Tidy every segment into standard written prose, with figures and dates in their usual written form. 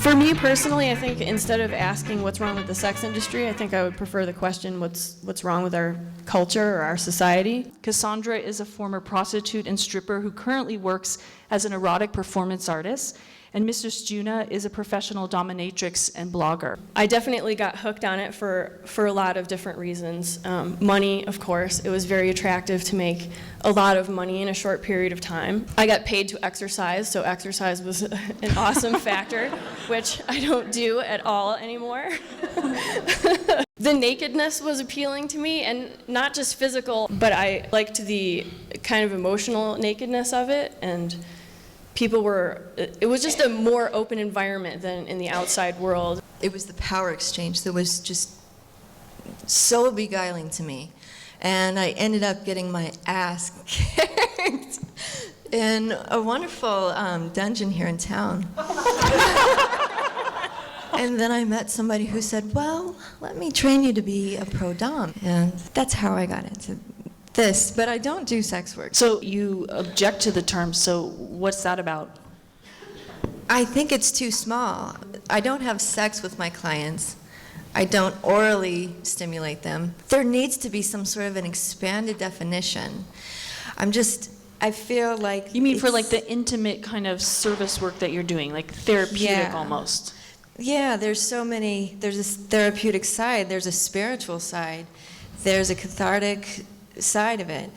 For me personally, I think instead of asking what's wrong with the sex industry, I think I would prefer the question, what's wrong with our culture or our society? Cassandra is a former prostitute and stripper who currently works as an erotic performance artist, and Mistress Djuna is a professional dominatrix and blogger. I definitely got hooked on it for a lot of different reasons. Money, of course. It was very attractive to make a lot of money in a short period of time. I got paid to exercise, so exercise was an awesome factor, which I don't do at all anymore. The nakedness was appealing to me, and not just physical, but I liked the kind of emotional nakedness of it, and it was just a more open environment than in the outside world. It was the power exchange that was just so beguiling to me. And I ended up getting my ass kicked in a wonderful dungeon here in town. And then I met somebody who said, well, let me train you to be a pro-dom. And that's how I got into this, but I don't do sex work. So you object to the term, so what's that about? I think it's too small. I don't have sex with my clients. I don't orally stimulate them. There needs to be some sort of an expanded definition. I feel like... You mean for like the intimate kind of service work that you're doing, like therapeutic almost? Yeah, there's a therapeutic side, there's a spiritual side, there's a cathartic side of it.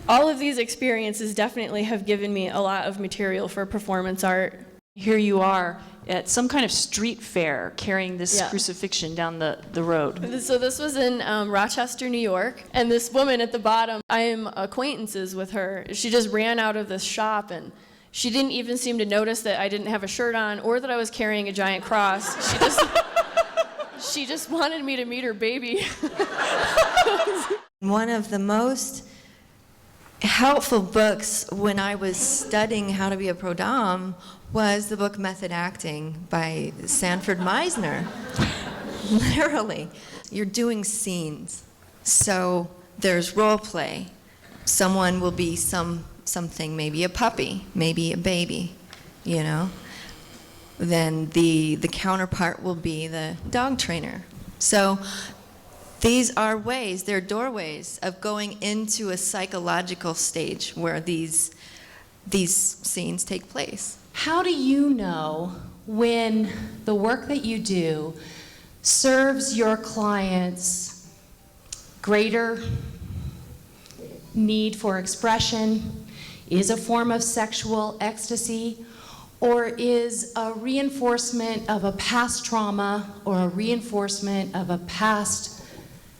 All of these experiences definitely have given me a lot of material for performance art. Here you are at some kind of street fair carrying this crucifixion down the road. So this was in Rochester, New York, and this woman at the bottom, I am acquaintances with her. She just ran out of this shop, and she didn't even seem to notice that I didn't have a shirt on or that I was carrying a giant cross. She just wanted me to meet her baby. One of the most helpful books when I was studying how to be a pro-dom was the book Method Acting by Sanford Meisner. Literally. You're doing scenes. So there's role play. Someone will be something, maybe a puppy, maybe a baby, you know? Then the counterpart will be the dog trainer. So these are ways, they're doorways of going into a psychological stage where these scenes take place. How do you know when the work that you do serves your clients' greater need for expression, is a form of sexual ecstasy, or is a reinforcement of a past trauma or a reinforcement of a past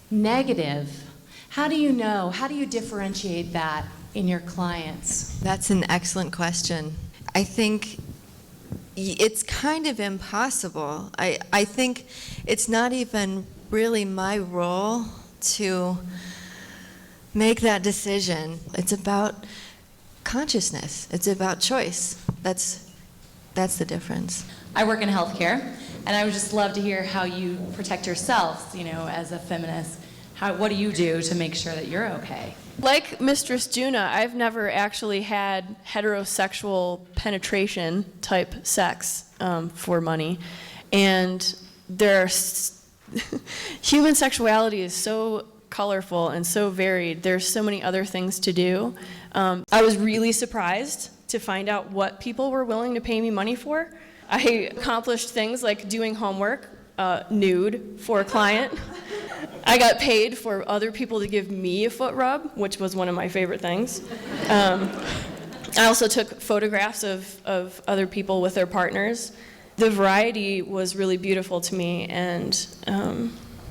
negative? How do you know? How do you differentiate that in your clients? That's an excellent question. I think it's kind of impossible. I think it's not even really my role to make that decision. It's about consciousness. It's about choice. That's the difference. I work in healthcare, and I would just love to hear how you protect yourself, as a feminist. What do you do to make sure that you're okay? Like Mistress Djuna, I've never actually had heterosexual penetration type sex for money. And human sexuality is so colorful and so varied. There's so many other things to do. I was really surprised to find out what people were willing to pay me money for. I accomplished things like doing homework, nude for a client. I got paid for other people to give me a foot rub, which was one of my favorite things. I also took photographs of other people with their partners. The variety was really beautiful to me, and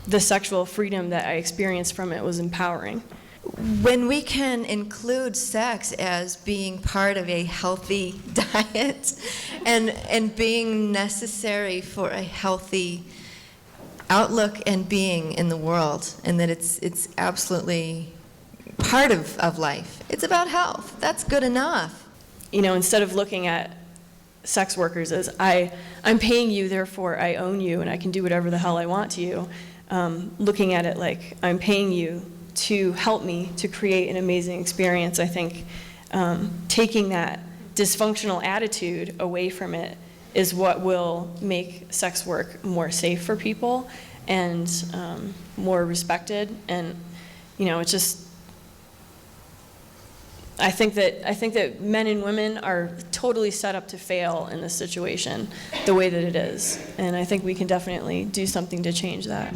the sexual freedom that I experienced from it was empowering. When we can include sex as being part of a healthy diet and being necessary for a healthy outlook and being in the world, and that it's absolutely part of life. It's about health. That's good enough. Instead of looking at sex workers as I'm paying you, therefore I own you and I can do whatever the hell I want to you, looking at it like I'm paying you to help me to create an amazing experience. I think taking that dysfunctional attitude away from it is what will make sex work more safe for people and more respected. And, you know, it's just, I think that men and women are totally set up to fail in this situation the way that it is. And I think we can definitely do something to change that.